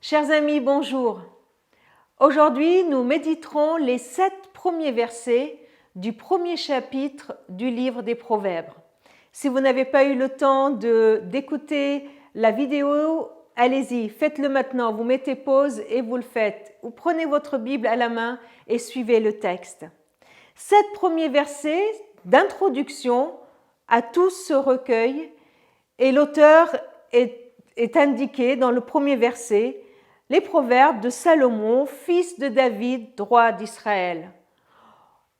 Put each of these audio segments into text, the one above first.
Chers amis, bonjour. Aujourd'hui, nous méditerons les 7 premiers versets du premier chapitre du livre des Proverbes. Si vous n'avez pas eu le temps d'écouter la vidéo, allez-y, faites-le maintenant. Vous mettez pause et vous le faites. Vous prenez votre Bible à la main et suivez le texte. 7 premiers versets d'introduction à tout ce recueil et l'auteur est indiqué dans le premier verset. Les proverbes de Salomon, fils de David, roi d'Israël.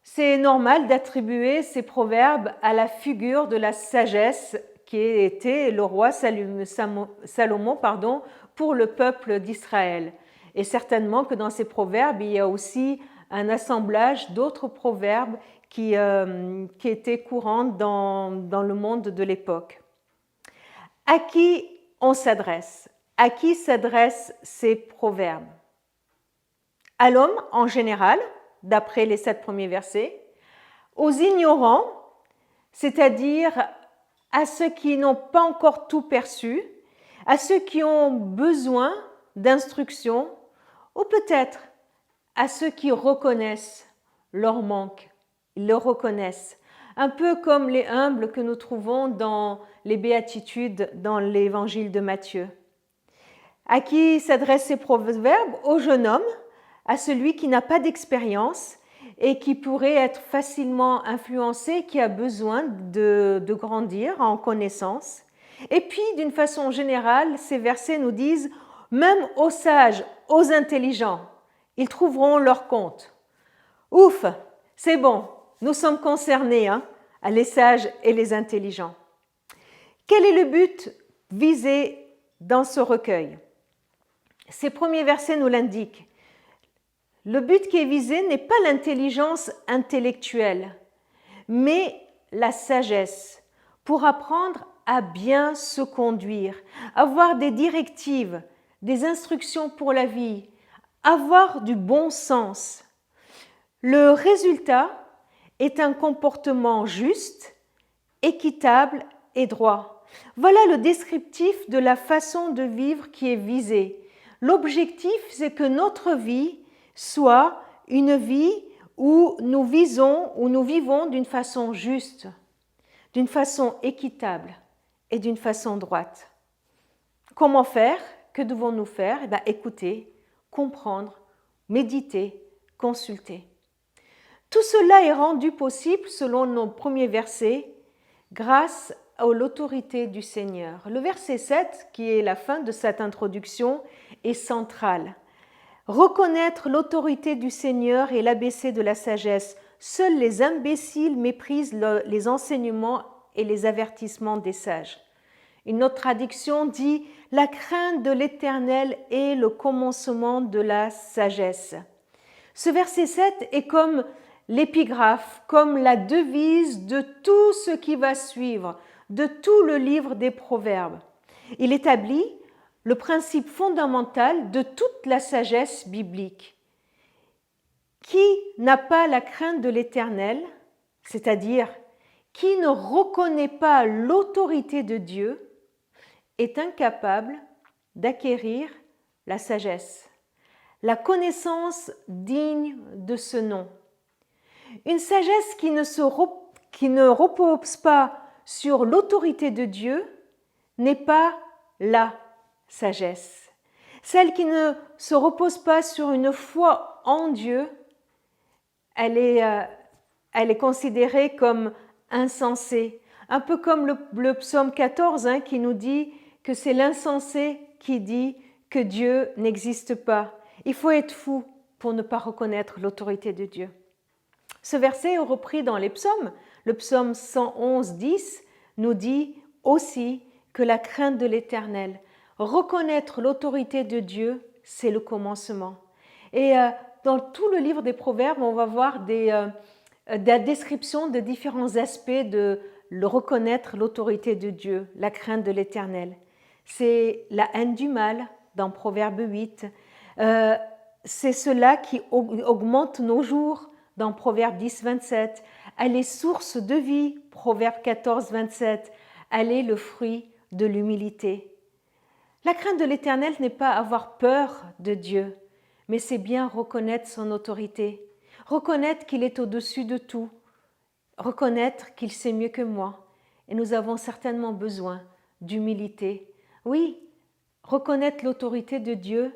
C'est normal d'attribuer ces proverbes à la figure de la sagesse qui était le roi Salomon pour le peuple d'Israël. Et certainement que dans ces proverbes, il y a aussi un assemblage d'autres proverbes qui étaient courants dans le monde de l'époque. À qui on s'adresse ? À qui s'adressent ces proverbes? À l'homme en général, d'après les 7 premiers versets, aux ignorants, c'est-à-dire à ceux qui n'ont pas encore tout perçu, à ceux qui ont besoin d'instruction, ou peut-être à ceux qui reconnaissent leur manque, ils le reconnaissent, un peu comme les humbles que nous trouvons dans les béatitudes dans l'évangile de Matthieu. À qui s'adressent ces proverbes? Au jeune homme, à celui qui n'a pas d'expérience et qui pourrait être facilement influencé, qui a besoin de grandir en connaissance. Et puis, d'une façon générale, ces versets nous disent, même aux sages, aux intelligents, ils trouveront leur compte. Ouf, c'est bon, nous sommes concernés, les sages et les intelligents. Quel est le but visé dans ce recueil? Ces premiers versets nous l'indiquent. Le but qui est visé n'est pas l'intelligence intellectuelle, mais la sagesse pour apprendre à bien se conduire, avoir des directives, des instructions pour la vie, avoir du bon sens. Le résultat est un comportement juste, équitable et droit. Voilà le descriptif de la façon de vivre qui est visée. L'objectif, c'est que notre vie soit une vie où nous vivons d'une façon juste, d'une façon équitable et d'une façon droite. Comment faire? Que devons-nous faire? Écouter, comprendre, méditer, consulter. Tout cela est rendu possible, selon nos premiers versets, grâce à l'autorité du Seigneur. Le verset 7, qui est la fin de cette introduction, est central. Reconnaître l'autorité du Seigneur est l'ABC de la sagesse. Seuls les imbéciles méprisent les enseignements et les avertissements des sages. Une autre traduction dit « La crainte de l'Éternel est le commencement de la sagesse ». Ce verset 7 est comme l'épigraphe, comme la devise de tout ce qui va suivre, de tout le livre des Proverbes. Il établit le principe fondamental de toute la sagesse biblique. Qui n'a pas la crainte de l'Éternel, c'est-à-dire qui ne reconnaît pas l'autorité de Dieu, est incapable d'acquérir la sagesse, la connaissance digne de ce nom. Une sagesse qui ne repose pas sur l'autorité de Dieu n'est pas la sagesse. Celle qui ne se repose pas sur une foi en Dieu, elle est considérée comme insensée. Un peu comme le psaume 14 qui nous dit que c'est l'insensé qui dit que Dieu n'existe pas. Il faut être fou pour ne pas reconnaître l'autorité de Dieu. Ce verset est repris dans les psaumes. Le psaume 111, 10 nous dit aussi que la crainte de l'Éternel, reconnaître l'autorité de Dieu, c'est le commencement. Et dans tout le livre des Proverbes, on va voir la description de différents aspects de le reconnaître l'autorité de Dieu, la crainte de l'Éternel. C'est la haine du mal dans Proverbe 8. C'est cela qui augmente nos jours dans Proverbe 10, 27. Elle est source de vie, Proverbe 14, 27. Elle est le fruit de l'humilité. La crainte de l'Éternel n'est pas avoir peur de Dieu, mais c'est bien reconnaître son autorité, reconnaître qu'il est au-dessus de tout, reconnaître qu'il sait mieux que moi. Et nous avons certainement besoin d'humilité. Oui, reconnaître l'autorité de Dieu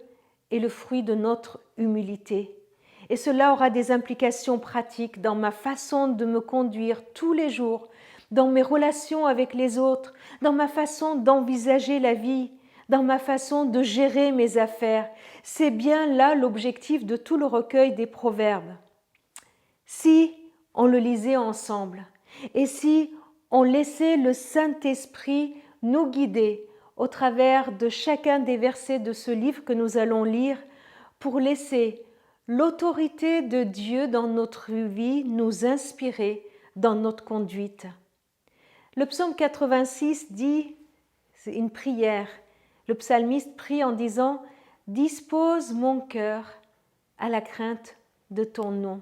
est le fruit de notre humilité. Et cela aura des implications pratiques dans ma façon de me conduire tous les jours, dans mes relations avec les autres, dans ma façon d'envisager la vie, dans ma façon de gérer mes affaires. C'est bien là l'objectif de tout le recueil des Proverbes. Si on le lisait ensemble et si on laissait le Saint-Esprit nous guider au travers de chacun des versets de ce livre que nous allons lire pour laisser l'autorité de Dieu dans notre vie nous inspirer dans notre conduite. Le psaume 86 dit, c'est une prière, le psalmiste prie en disant « Dispose mon cœur à la crainte de ton nom ».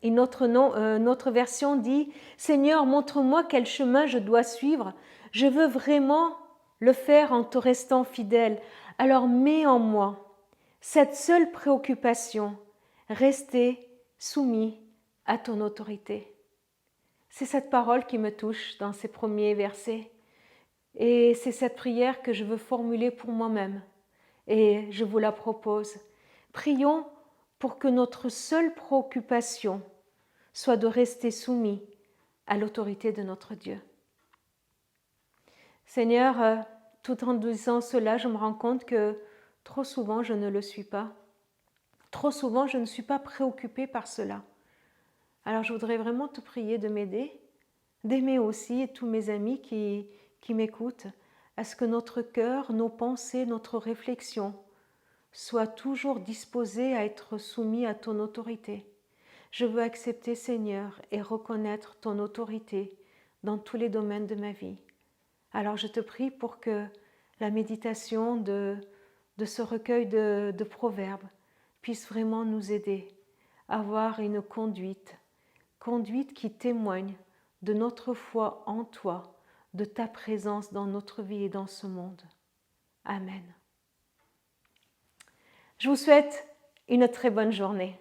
Et notre version dit « Seigneur, montre-moi quel chemin je dois suivre, je veux vraiment le faire en te restant fidèle, alors mets en moi cette seule préoccupation, rester soumis à ton autorité. » C'est cette parole qui me touche dans ces premiers versets. Et c'est cette prière que je veux formuler pour moi-même. Et je vous la propose. Prions pour que notre seule préoccupation soit de rester soumis à l'autorité de notre Dieu. Seigneur, tout en disant cela, je me rends compte que trop souvent je ne le suis pas. Trop souvent je ne suis pas préoccupée par cela. Alors je voudrais vraiment te prier de m'aider, d'aimer aussi tous mes amis qui m'écoutent, à ce que notre cœur, nos pensées, notre réflexion soient toujours disposés à être soumis à ton autorité. Je veux accepter, Seigneur, et reconnaître ton autorité dans tous les domaines de ma vie. Alors je te prie pour que la méditation de ce recueil de proverbes puisse vraiment nous aider à avoir une conduite qui témoigne de notre foi en toi, de ta présence dans notre vie et dans ce monde. Amen. Je vous souhaite une très bonne journée.